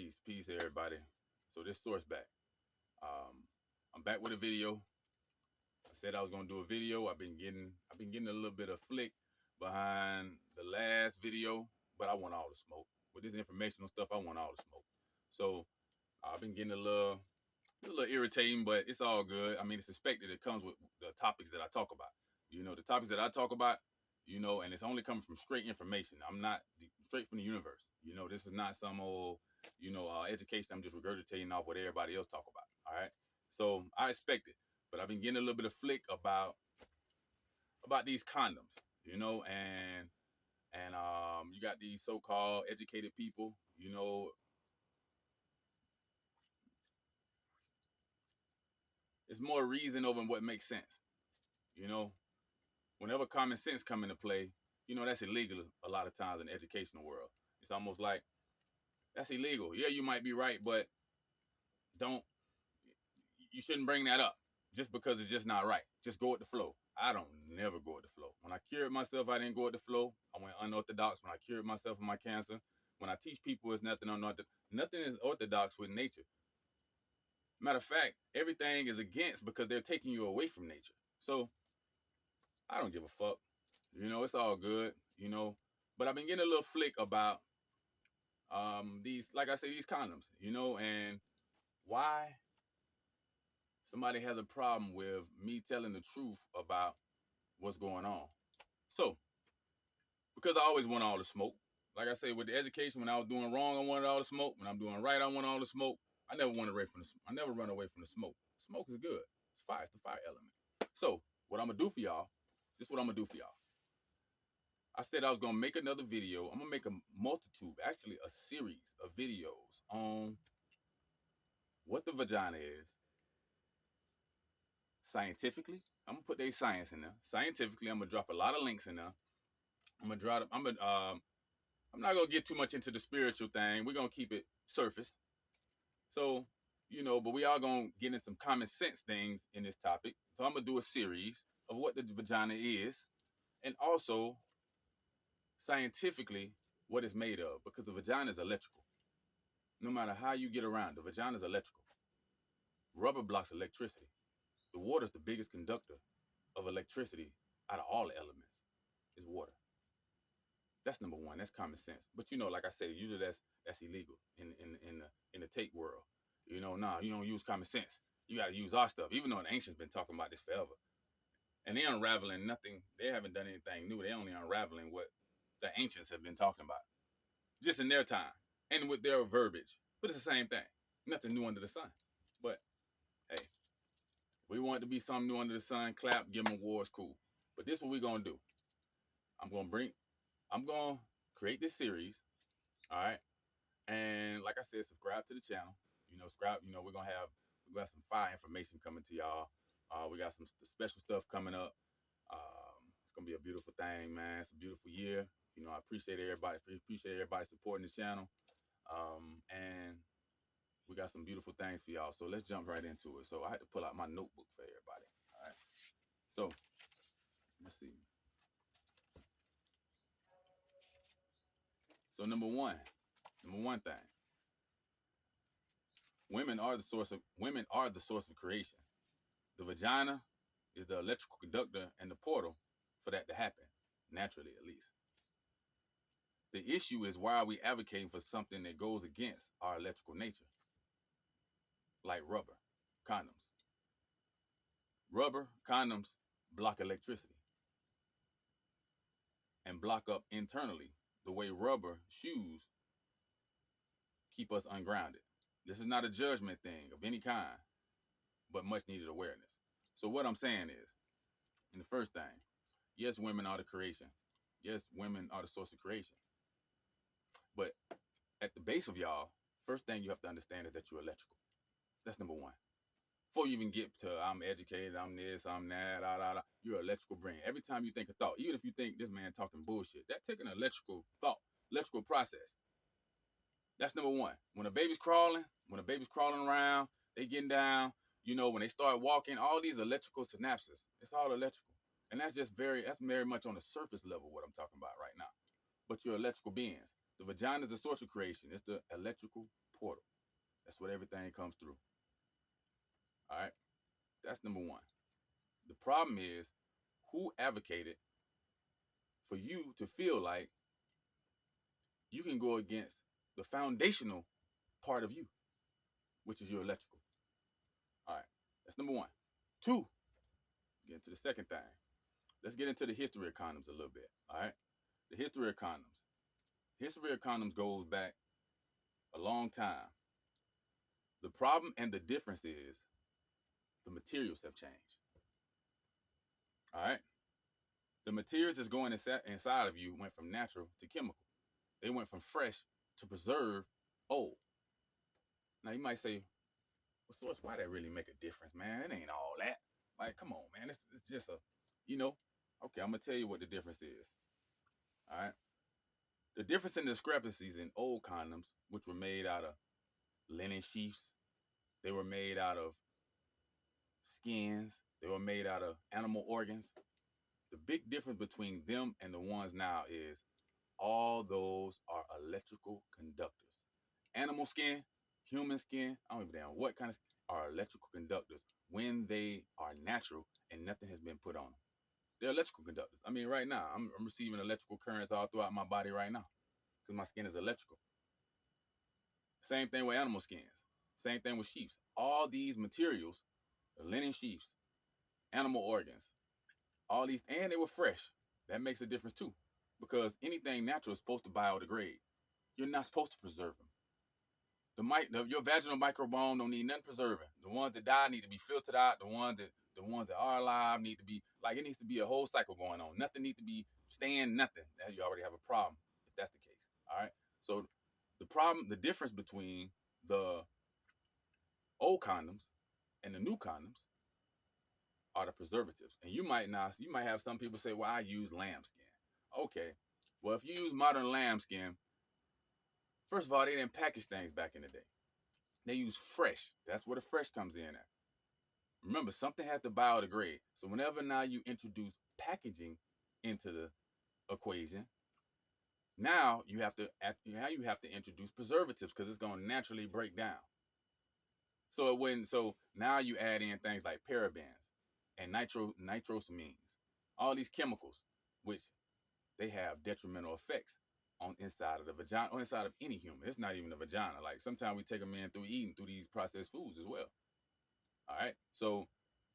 Peace, everybody. So this source back. I'm back with a video. I said I was gonna do a video. I've been getting a little bit of flick behind the last video, but I want all the smoke. With this informational stuff, I want all the smoke. So I've been getting a little irritating, but it's all good. I mean, it's expected. It comes with the topics that I talk about. The topics that I talk about, and it's only coming from straight information. I'm not straight from the universe. This is not some old, education. I'm just regurgitating off what everybody else talk about. All right. So I expect it, but I've been getting a little bit of flick about these condoms, and you got these so-called educated people, it's more reason over what makes sense. You know, Whenever common sense come into play, that's illegal a lot of times in the educational world. It's almost like that's illegal. Yeah, you might be right, but don't you shouldn't bring that up just because it's just not right. Just go with the flow. I don't never go with the flow. When I cured myself, I didn't go with the flow. I went unorthodox. When I cured myself of my cancer, when I teach people, it's nothing unorthodox. Nothing is orthodox with nature. Matter of fact, everything is against because they're taking you away from nature. So I don't give a fuck. It's all good. But I've been getting a little flick about these, like I say, these condoms. And why somebody has a problem with me telling the truth about what's going on. So, because I always want all the smoke. Like I say, with the education, when I was doing wrong, I wanted all the smoke. When I'm doing right, I want all the smoke. I never I never run away from the smoke. Smoke is good. It's fire. It's the fire element. So, what I'm gonna do for y'all, this is what I'm gonna do for y'all. I said I was gonna make another video. I'm gonna make a multitude, actually a series of videos on what the vagina is scientifically. I'm gonna put their science in there. Scientifically, I'm gonna drop a lot of links in there. I'm not gonna get too much into the spiritual thing. We're gonna keep it surface. So, but we are gonna get in some common sense things in this topic. So I'm gonna do a series of what the vagina is, and also scientifically what it's made of, because the vagina is electrical. No matter how you get around, the vagina is electrical. Rubber blocks electricity. The water is the biggest conductor of electricity out of all the elements. Is water. That's number one. That's common sense. But like I said, usually that's illegal in the take world. Nah, you don't use common sense. You got to use our stuff. Even though the ancients been talking about this forever, and they unraveling nothing. They haven't done anything new. They only unraveling what the ancients have been talking about, just in their time and with their verbiage. But it's the same thing. Nothing new under the sun. But hey, we want it to be something new under the sun. Clap, give them awards, cool. But this is what we're gonna do. I'm gonna create this series. All right. And like I said, subscribe to the channel. Subscribe. We're gonna have some fire information coming to y'all. We got some special stuff coming up. It's gonna be a beautiful thing, man. It's a beautiful year. I appreciate everybody supporting the channel. And we got some beautiful things for y'all. So let's jump right into it. So I had to pull out my notebook for everybody. All right. So let's see. So number one thing. Women are the source of creation. The vagina is the electrical conductor and the portal for that to happen, naturally at least. The issue is, why are we advocating for something that goes against our electrical nature? Like rubber, condoms. Rubber, condoms block electricity and block up internally the way rubber shoes keep us ungrounded. This is not a judgment thing of any kind, but much needed awareness. So what I'm saying is, in the first thing, yes, women are the creation. Yes, women are the source of creation. But at the base of y'all, first thing you have to understand is that you're electrical. That's number one. Before you even get to I'm educated, I'm this, I'm that, you're an electrical brain. Every time you think a thought, even if you think this man talking bullshit, that's taking an electrical thought, electrical process. That's number one. When a baby's crawling around, they getting down, when they start walking, all these electrical synapses, it's all electrical. And that's very much on the surface level what I'm talking about right now. But you're electrical beings. The vagina is the source of creation. It's the electrical portal. That's what everything comes through. All right. That's number one. The problem is who advocated for you to feel like you can go against the foundational part of you, which is your electrical. All right. That's number one. Two, get into the second thing. Let's get into the history of condoms a little bit. All right. The history of condoms. History of condoms goes back a long time. The problem and the difference is the materials have changed. All right. The materials that's going inside of you went from natural to chemical. They went from fresh to preserved old. Now you might say, well, Source, why that really make a difference, man? It ain't all that. Like, come on, man. It's just a, you know. Okay, I'm gonna tell you what the difference is. All right. The difference in discrepancies in old condoms, which were made out of linen sheaths, they were made out of skins, they were made out of animal organs. The big difference between them and the ones now is all those are electrical conductors. Animal skin, human skin, I don't even know what kind of are electrical conductors when they are natural and nothing has been put on them. They're electrical conductors. I mean, right now, I'm receiving electrical currents all throughout my body right now because my skin is electrical. Same thing with animal skins. Same thing with sheaths. All these materials, linen sheaths, animal organs, all these, and they were fresh. That makes a difference too, because anything natural is supposed to biodegrade. You're not supposed to preserve them. Your vaginal microbiome don't need nothing preserving. The ones that die need to be filtered out. The ones that are alive need to be like, it needs to be a whole cycle going on. Nothing needs to be staying nothing. Now you already have a problem if that's the case. All right. So the difference between the old condoms and the new condoms are the preservatives. And you might have some people say, well, I use lambskin. Okay. Well, if you use modern lambskin, first of all, they didn't package things back in the day. They use fresh. That's where the fresh comes in at. Remember, something has to biodegrade. So whenever now you introduce packaging into the equation, now you have to introduce preservatives because it's going to naturally break down. So now you add in things like parabens and nitrosamines, all these chemicals, which they have detrimental effects on inside of the vagina, on inside of any human. It's not even a vagina. Like sometimes we take them in through eating through these processed foods as well. All right. So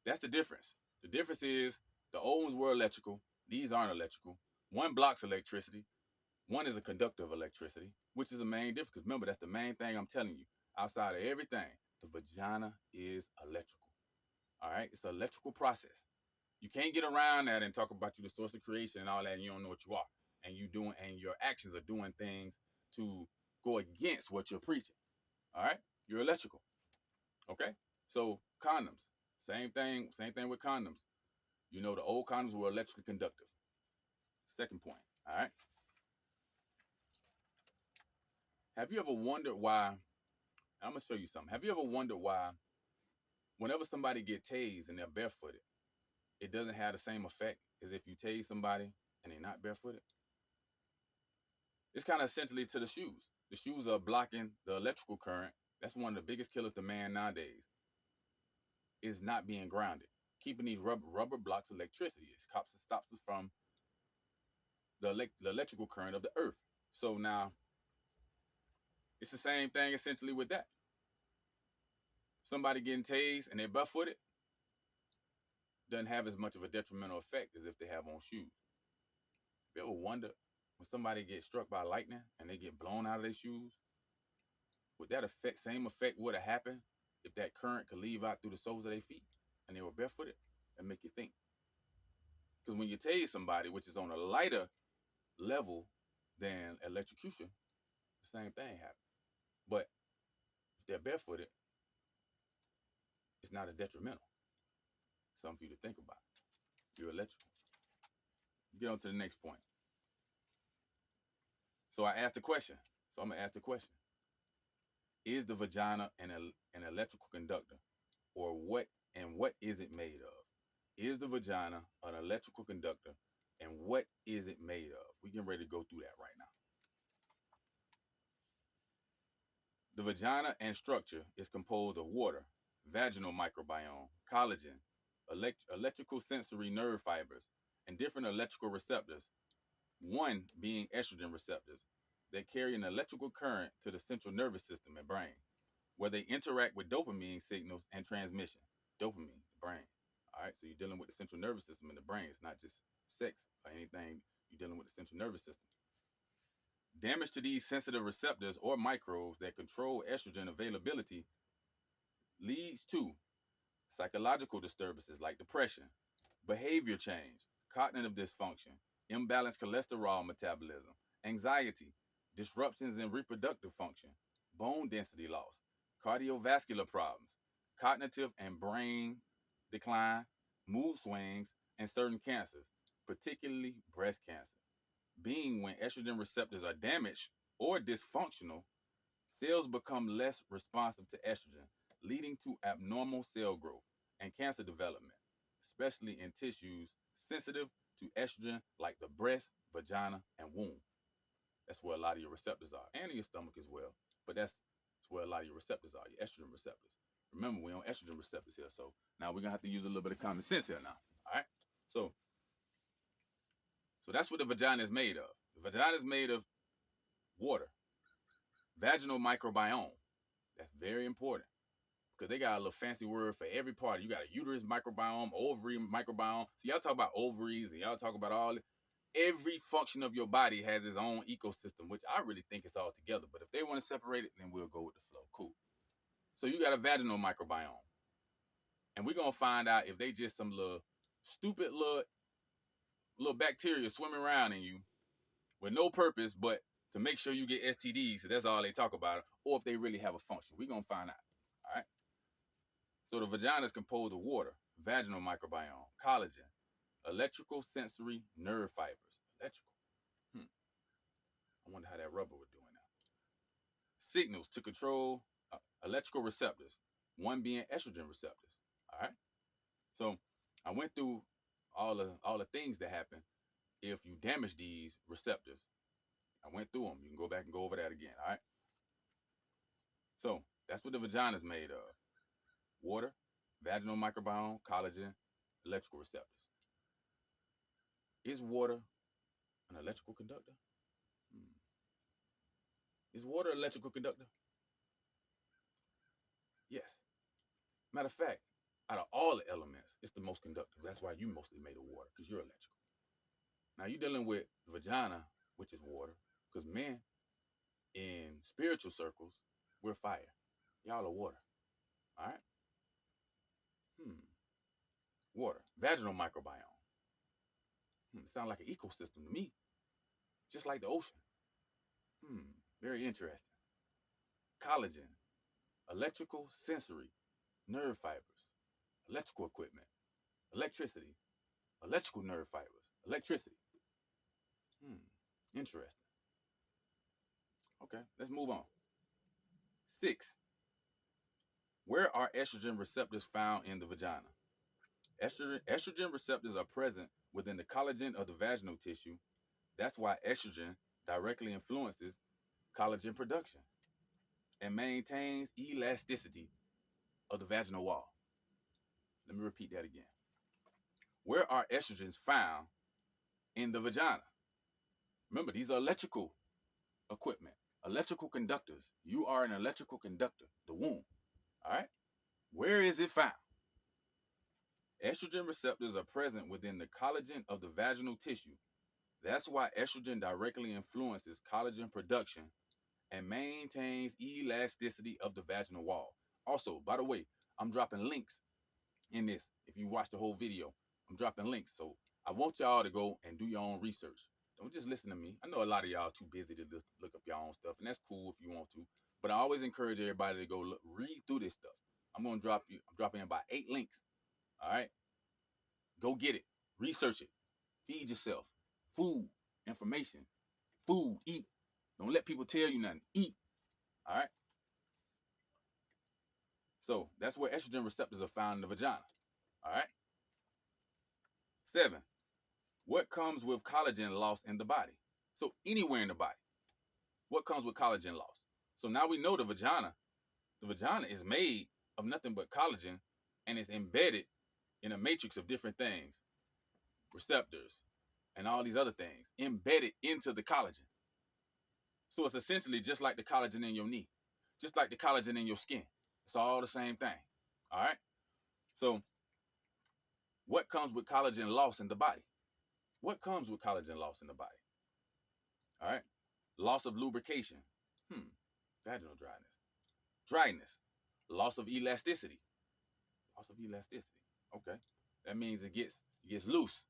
that's the difference. The difference is the old ones were electrical. These aren't electrical. One blocks electricity. One is a conductor of electricity, which is the main difference. Because remember, that's the main thing I'm telling you. Outside of everything, the vagina is electrical. All right. It's an electrical process. You can't get around that and talk about you the source of creation and all that, and you don't know what you are. And your actions are doing things to go against what you're preaching. All right. You're electrical. Okay. So condoms, same thing with condoms. You know, the old condoms were electrically conductive. Second point. All right. Have you ever wondered why? I'm gonna show you something. Have you ever wondered why whenever somebody get tased and they're barefooted, it doesn't have the same effect as if you tase somebody and they're not barefooted? It's kind of essentially to the shoes. The shoes are blocking the electrical current. That's one of the biggest killers to man nowadays. Is not being grounded, keeping these rubber blocks of electricity. It stops us from the electrical current of the earth. So now it's the same thing essentially with that. Somebody getting tased and they're butt-footed doesn't have as much of a detrimental effect as if they have on shoes. You ever wonder when somebody gets struck by lightning and they get blown out of their shoes, would that same effect would have happened if that current could leave out through the soles of their feet and they were barefooted? And make you think. Because when you tase somebody, which is on a lighter level than electrocution, the same thing happens. But if they're barefooted, it's not as detrimental. Something for you to think about. You're electrical. Get on to the next point. So I asked the question. So I'm gonna ask the question: is the vagina an electrical conductor, or what? And what is it made of? Is the vagina an electrical conductor, and what is it made of? We getting ready to go through that right now. The vagina and structure is composed of water, vaginal microbiome, collagen, electrical sensory nerve fibers, and different electrical receptors, one being estrogen receptors that carry an electrical current to the central nervous system and brain, where they interact with dopamine signals and transmission. Dopamine, the brain. All right, so you're dealing with the central nervous system in the brain. It's not just sex or anything. You're dealing with the central nervous system. Damage to these sensitive receptors or microbes that control estrogen availability leads to psychological disturbances like depression, behavior change, cognitive dysfunction, imbalanced cholesterol metabolism, anxiety, disruptions in reproductive function, bone density loss, cardiovascular problems, cognitive and brain decline, mood swings, and certain cancers, particularly breast cancer. Being when estrogen receptors are damaged or dysfunctional, cells become less responsive to estrogen, leading to abnormal cell growth and cancer development, especially in tissues sensitive to estrogen like the breast, vagina, and womb. That's where a lot of your receptors are, and in your stomach as well. But that's where a lot of your receptors are, your estrogen receptors. Remember, we're on estrogen receptors here, so now we're gonna have to use a little bit of common sense here now. All right. So, so that's what the vagina is made of. The vagina is made of water, vaginal microbiome. That's very important because they got a little fancy word for every part. You got a uterus microbiome, ovary microbiome. So y'all talk about ovaries and y'all talk about all. Every function of your body has its own ecosystem, which I really think it's all together. But if they want to separate it, then we'll go with the flow. Cool. So you got a vaginal microbiome, and we're gonna find out if they just some little stupid little bacteria swimming around in you with no purpose, but to make sure you get STDs. So that's all they talk about, or if they really have a function. We're gonna find out. All right. So the vagina is composed of water, vaginal microbiome, collagen, electrical sensory nerve fibers. Electrical. I wonder how that rubber would doing now. Signals to control electrical receptors, one being estrogen receptors. All right. So I went through all the things that happen if you damage these receptors. I went through them. You can go back and go over that again. All right. So that's what the vagina is made of: water, vaginal microbiome, collagen, electrical receptors. Is water an electrical conductor? Is water an electrical conductor? Yes. Matter of fact, out of all the elements, it's the most conductive. That's why you mostly made of water, because you're electrical. Now you're dealing with the vagina, which is water, because men in spiritual circles, we're fire. Y'all are water. All right? Water. Vaginal microbiome. Sounds like an ecosystem to me, just like the ocean. Very interesting. Collagen, electrical sensory, nerve fibers, electrical equipment, electricity, electrical nerve fibers, electricity. Interesting. Okay, let's move on. 6. Where are estrogen receptors found in the vagina? Estrogen receptors are present within the collagen of the vaginal tissue. That's why estrogen directly influences collagen production and maintains elasticity of the vaginal wall. Let me repeat that again. Where are estrogens found in the vagina? Remember, these are electrical equipment, electrical conductors. You are an electrical conductor, the womb. All right? Where is it found? Estrogen receptors are present within the collagen of the vaginal tissue. That's why estrogen directly influences collagen production and maintains elasticity of the vaginal wall. Also, by the way, I'm dropping links in this. If you watch the whole video, I'm dropping links. So I want y'all to go and do your own research. Don't just listen to me. I know a lot of y'all are too busy to look up your own stuff, and that's cool if you want to. But I always encourage everybody to go read through this stuff. I'm dropping about 8 links. All right? Go get it. Research it. Feed yourself. Food, information, food, eat. Don't let people tell you nothing. Eat. All right? So that's where estrogen receptors are found in the vagina. All right? 7. What comes with collagen loss in the body? So anywhere in the body, what comes with collagen loss? So now we know the vagina. The vagina is made of nothing but collagen, and it's embedded in a matrix of different things, receptors, and all these other things embedded into the collagen. So it's essentially just like the collagen in your knee, just like the collagen in your skin. It's all the same thing. All right. So what comes with collagen loss in the body? What comes with collagen loss in the body? All right. Loss of lubrication. Vaginal dryness. Dryness. Loss of elasticity. Loss of elasticity. Okay. That means it gets loose.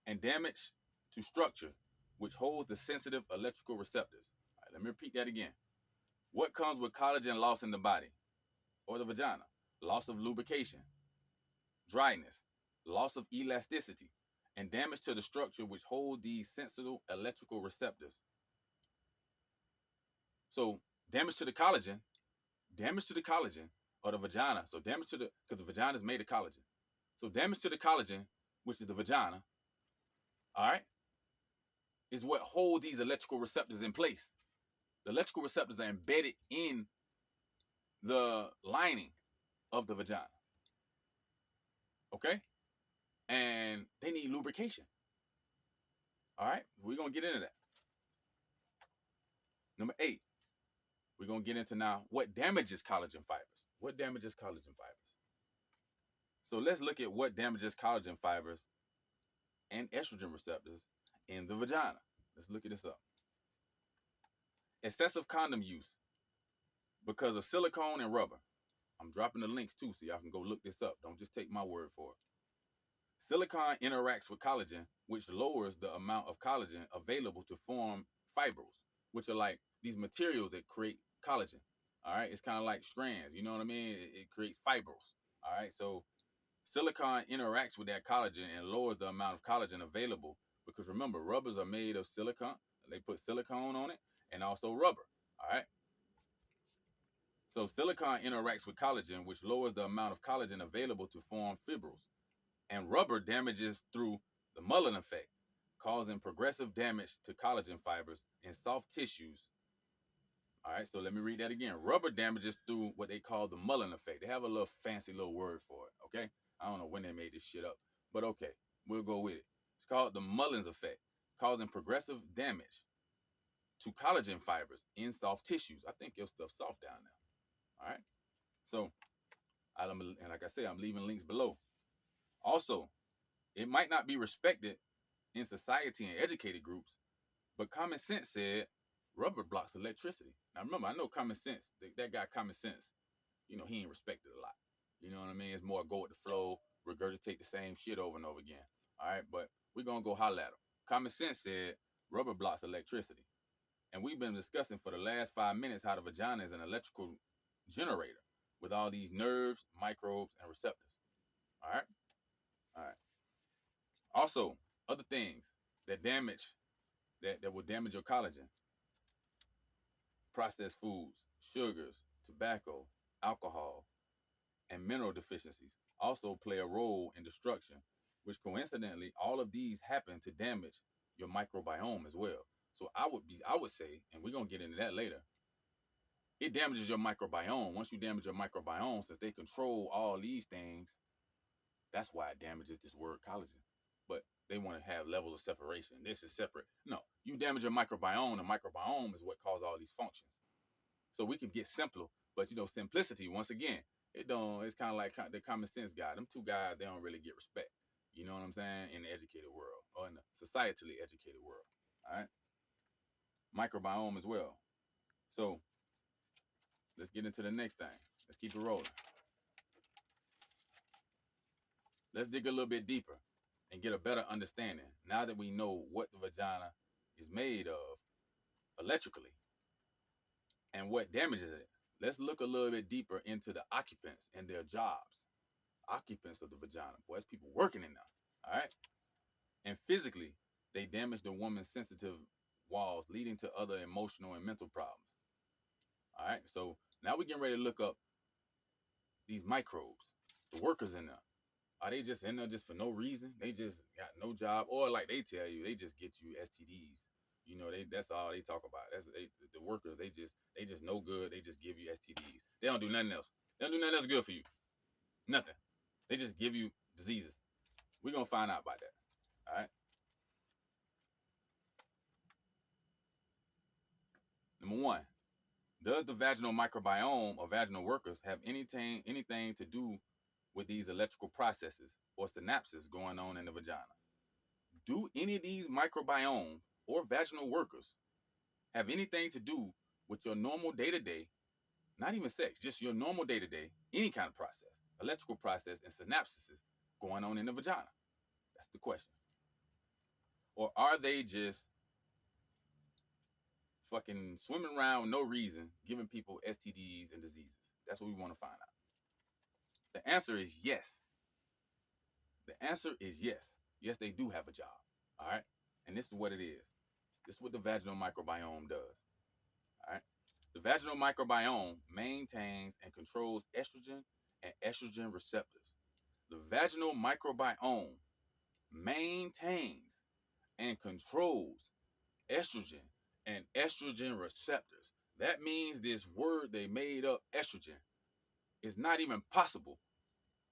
And damage to structure, which holds the sensitive electrical receptors. All right, let me repeat that again. What comes with collagen loss in the body or the vagina? Loss of lubrication, dryness, loss of elasticity, and damage to the structure which hold these sensitive electrical receptors. So damage to the collagen or the vagina. So damage to because the vagina is made of collagen. So damage to the collagen, which is the vagina, all right, is what hold these electrical receptors in place. The electrical receptors are embedded in the lining of the vagina. Okay? And they need lubrication. All right? We're going to get into that. Number 8, we're going to get into now what damages collagen fibers. What damages collagen fibers? So let's look at what damages collagen fibers and estrogen receptors in the vagina. Let's look at this up. Excessive condom use because of silicone and rubber. I'm dropping the links too so y'all can go look this up. Don't just take my word for it. Silicone interacts with collagen, which lowers the amount of collagen available to form fibrils, which are like these materials that create collagen. All right, it's kind of like strands. You know what I mean? It creates fibrils. All right, so silicone interacts with that collagen and lowers the amount of collagen available because remember, rubbers are made of silicone. They put silicone on it and also rubber. All right. So silicone interacts with collagen, which lowers the amount of collagen available to form fibrils. And rubber damages through the Mullen effect, causing progressive damage to collagen fibers in soft tissues. All right, so let me read that again. Rubber damages through what they call the Mullen effect. They have a little fancy little word for it, okay? I don't know when they made this shit up, but okay, we'll go with it. It's called the Mullen's effect, causing progressive damage to collagen fibers in soft tissues. I think your stuff's soft down there. All right, so and like I said, I'm leaving links below. Also, it might not be respected in society and educated groups, but common sense said rubber blocks electricity. Now remember, I know common sense. That guy common sense, he ain't respected a lot. You know what I mean? It's more go with the flow, regurgitate the same shit over and over again. All right, but we're gonna go holler at him. Common sense said rubber blocks electricity. And we've been discussing for the last 5 minutes how the vagina is an electrical generator with all these nerves, microbes, and receptors. All right? All right. Also, other things that will damage your collagen: processed foods, sugars, tobacco, alcohol, and mineral deficiencies also play a role in destruction, which coincidentally, all of these happen to damage your microbiome as well. So I would say, and we're gonna get into that later, it damages your microbiome. Once you damage your microbiome, since they control all these things, that's why it damages this word collagen. But they want to have levels of separation. This is separate. No, you damage your microbiome. The microbiome is what causes all these functions. So we can get simpler, but simplicity, once again, it's kind of like the common sense guy. Them two guys, they don't really get respect. You know what I'm saying? In the educated world or in the societally educated world. All right. Microbiome as well. So let's get into the next thing. Let's keep it rolling. Let's dig a little bit deeper and get a better understanding now that we know what the vagina is made of electrically and what damages it. Let's look a little bit deeper into the occupants and their jobs. Occupants of the vagina. Boy, it's people working in there. All right. And physically, they damage the woman's sensitive walls, leading to other emotional and mental problems. All right. So now we're getting ready to look up these microbes, the workers in there. Are they just in there just for no reason? They just got no job, or like they tell you, they just get you STDs. That's all they talk about. The workers. They just no good. They just give you STDs. They don't do nothing else. They don't do nothing else good for you. Nothing. They just give you diseases. We're gonna find out about that. All right. Number one, does the vaginal microbiome or vaginal workers have anything to do with these electrical processes or synapses going on in the vagina? Do any of these microbiome or vaginal workers have anything to do with your normal day to day, not even sex, just your normal day to day, any kind of process, electrical process and synapses going on in the vagina? That's the question. Or are they just fucking swimming around with no reason, giving people STDs and diseases? That's what we want to find out. The answer is yes. The answer is yes. Yes, they do have a job. All right. And this is what it is. This is what the vaginal microbiome does. All right. The vaginal microbiome maintains and controls estrogen and estrogen receptors. The vaginal microbiome maintains and controls estrogen and estrogen receptors. That means this word they made up, estrogen, is not even possible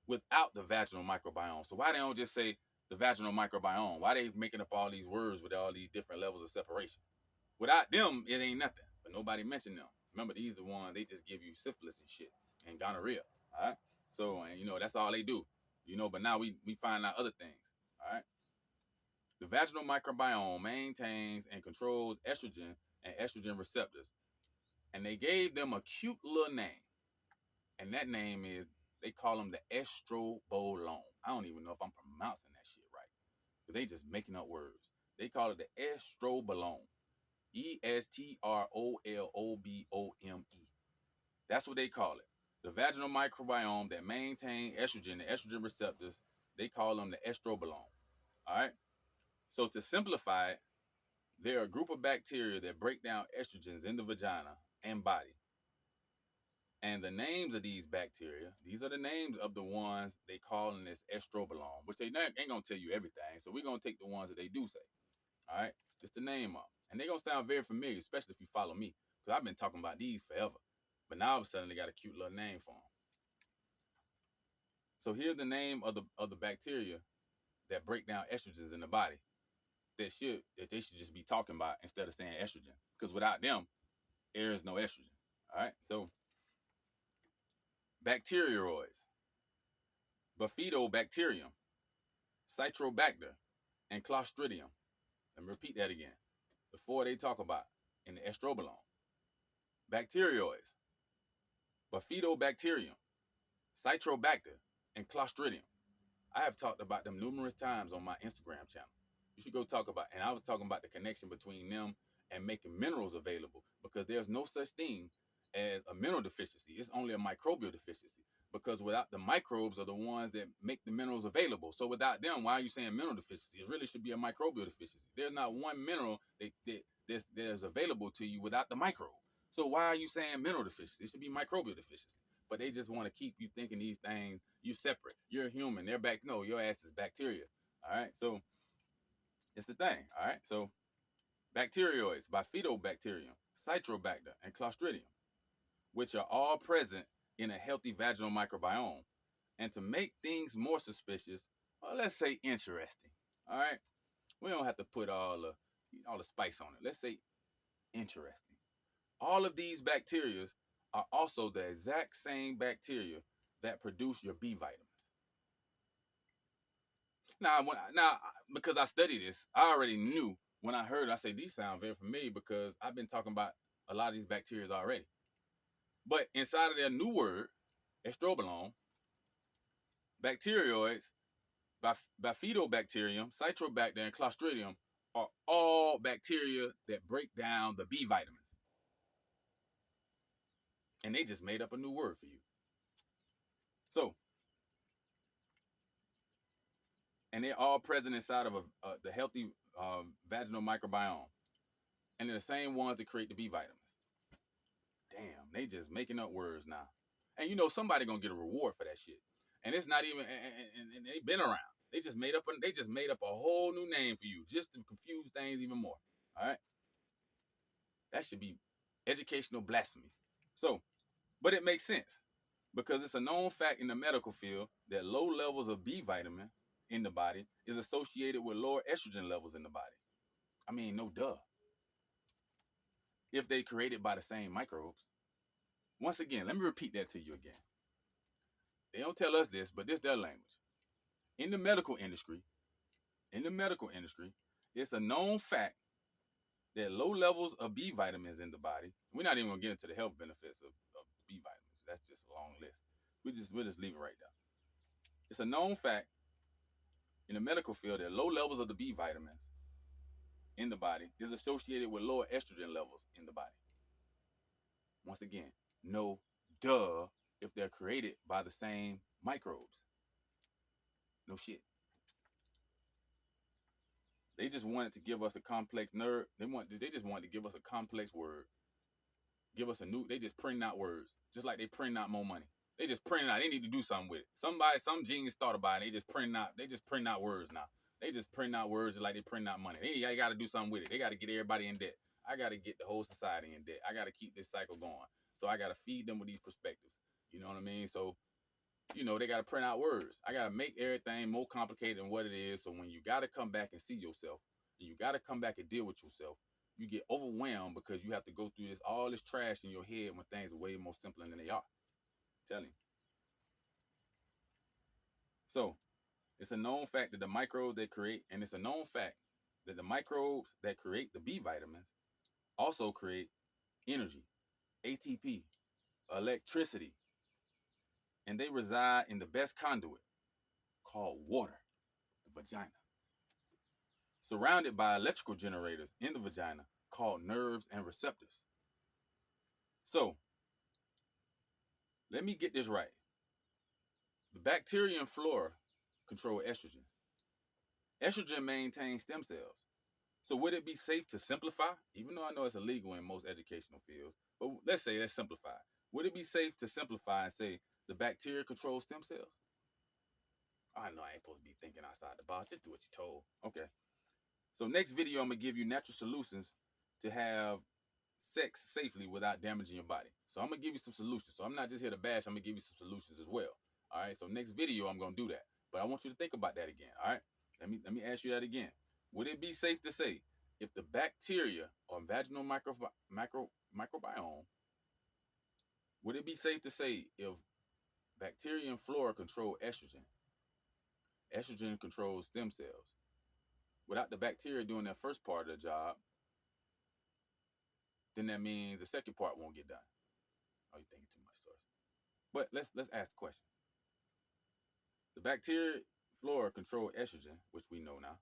without the vaginal microbiome. So why they don't just say the vaginal microbiome? Why they making up all these words with all these different levels of separation? Without them, it ain't nothing. But nobody mentioned them. Remember, these are the ones they just give you syphilis and shit and gonorrhea. All right. So, and that's all they do. But now we find out other things. All right. The vaginal microbiome maintains and controls estrogen and estrogen receptors. And they gave them a cute little name. And that name is, they call them the estrobolome. I don't even know if I'm pronouncing that shit right. But they just making up words. They call it the estrobolome. ESTROLOBOME. That's what they call it. The vaginal microbiome that maintain estrogen, the estrogen receptors, they call them the estrobolome. All right. So to simplify it, they're a group of bacteria that break down estrogens in the vagina and body. And the names of these bacteria, these are the names of the ones they call in this estrobolome, which they ain't gonna tell you everything. So we're gonna take the ones that they do say. All right, just the name up, and they're gonna sound very familiar, especially if you follow me, because I've been talking about these forever. But now all of a sudden they got a cute little name for them. So here's the name of the bacteria that break down estrogens in the body that they should just be talking about instead of saying estrogen, because without them, there is no estrogen. All right, so bacteroids, bifidobacterium, citrobacter, and clostridium. Let me repeat that again. The four they talk about in the estrobolome: bacteroids, bifidobacterium, citrobacter, and clostridium. I have talked about them numerous times on my Instagram channel. You should go talk about, and I was talking about the connection between them and making minerals available, because there's no such thing as a mineral deficiency. It's only a microbial deficiency, because without the microbes are the ones that make the minerals available. So without them, why are you saying mineral deficiency? It really should be a microbial deficiency. There's not one mineral that's available to you without the microbe. So why are you saying mineral deficiency? It should be microbial deficiency. But they just want to keep you thinking these things, you separate. You're a human. They're back. No, your ass is bacteria. All right. So it's the thing. All right. So bacteroids, bifidobacterium, citrobacter, and clostridium, which are all present in a healthy vaginal microbiome. And to make things more suspicious, well, let's say interesting. All right. We don't have to put all the spice on it. Let's say interesting. All of these bacteria are also the exact same bacteria that produce your B vitamins. Now, because I studied this, I already knew when I heard it, I said, these sound very familiar because I've been talking about a lot of these bacteria already. But inside of their new word, estrobolome, bacteroids, bifidobacterium, citrobacter, and clostridium are all bacteria that break down the B vitamins. And they just made up a new word for you. So, and they're all present inside of the healthy vaginal microbiome. And they're the same ones that create the B vitamins. Damn, they just making up words now. And somebody gonna get a reward for that shit. And it's not even, and they've been around. They just made up a whole new name for you just to confuse things even more. All right. That should be educational blasphemy. So, but it makes sense because it's a known fact in the medical field that low levels of B vitamin in the body is associated with lower estrogen levels in the body. I mean, no duh. If they created by the same microbes. Once again, let me repeat that to you again. They don't tell us this, but this is their language. In the medical industry, it's a known fact that low levels of B vitamins in the body. We're not even gonna get into the health benefits of B vitamins. That's just a long list. We'll just leave it right there. It's a known fact in the medical field that low levels of the B vitamins in the body is associated with lower estrogen levels in the body. Once again, no duh if they're created by the same microbes. No shit. They just wanted to give us a complex nerd. They just wanted to give us a complex word. Give us a new. They just print out words, just like they print out more money. They just print out. They need to do something with it. Some genius thought about it. They just print out. They just print out words now. They just print out words like they print out money. They got to do something with it. They got to get everybody in debt. I got to get the whole society in debt. I got to keep this cycle going. So I got to feed them with these perspectives. You know what I mean? So, they got to print out words. I got to make everything more complicated than what it is. So when you got to come back and see yourself, and you got to come back and deal with yourself, you get overwhelmed because you have to go through all this trash in your head when things are way more simpler than they are. I'm telling you. So it's a known fact that the microbes they create, and it's a known fact that the microbes that create the B vitamins also create energy, ATP, electricity, and they reside in the best conduit called water, the vagina, surrounded by electrical generators in the vagina called nerves and receptors. So let me get this right. The bacteria and flora control estrogen. Estrogen maintains stem cells. So would it be safe to simplify, even though I know it's illegal in most educational fields, but let's simplify. Would it be safe to simplify and say the bacteria controls stem cells? I know I ain't supposed to be thinking outside the box. Just do what you're told. Okay. So next video, I'm going to give you natural solutions to have sex safely without damaging your body. So I'm going to give you some solutions. So I'm not just here to bash. I'm going to give you some solutions as well. All right. So next video, I'm going to do that. But I want you to think about that again. All right. Let me ask you that again. Would it be safe to say if the bacteria or vaginal microbiome, would it be safe to say if bacteria and flora control estrogen, estrogen controls stem cells, without the bacteria doing that first part of the job, then that means the second part won't get done. Oh, you're thinking too much, Source. But let's ask the question. The bacteria, flora control estrogen, which we know now.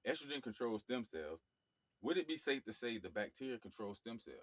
Estrogen controls stem cells. Would it be safe to say the bacteria controls stem cells?